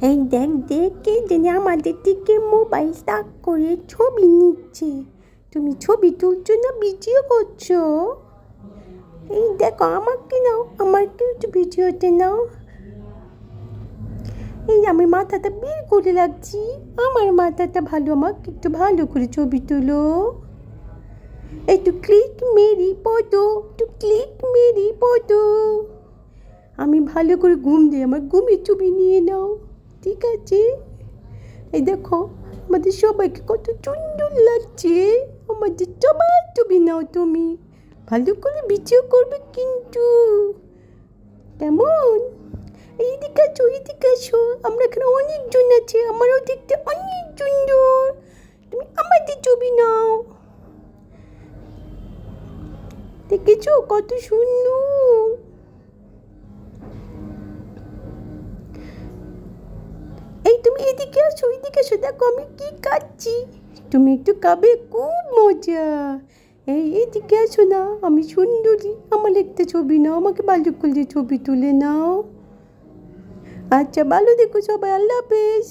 এই দেখ দেখ কে জানি আমাদের দিকে মোবাইল তাক করে ছবি নিচ্ছে। তুমি ছবি তুলছো না ভিডিও করছো? এই দেখো আমাকে নাও, আমাকে একটু ভিডিওতে নাও। এই আমি মাথাটা বের করে রাখছি, আমার মাথাটা ভালো, আমাকে একটু ভালো করে ছবি তুলো। একটু ক্লিক মেরি ফটো, একটু ক্লিক মেরি ফটো। আমি ভালো করে ঘুম দিই, আমার ঘুমের ছবি নিয়ে নাও, ঠিক আছে? এই দেখো আমাদের সবাইকে কত সুন্দর লাগছে, আমাদের সবার ছবি নাও তুমি, ভালো করে ভিডিও করবে কিন্তু, কেমন? এইদিকে আসো, এইদিকে আসো, আমরা এখানে অনেকজন আছে, আমারও দেখতে অনেক সুন্দর, তুমি আমাদের ছবি নাও। দেখেছো কত সুন্দর? এই তুমি এদিকে আসো, এদিকে আসো, দেখো আমি কি কাটছি, তুমি একটু খাবে, খুব মজা। এই এদিকে আসো না, আমি সুন্দরী, আমার একটা ছবি নাও, আমাকে ভালো করে ছবি তুলে নাও। আচ্ছা ভালো দেখো সবাই, আল্লাহ হাফেজ।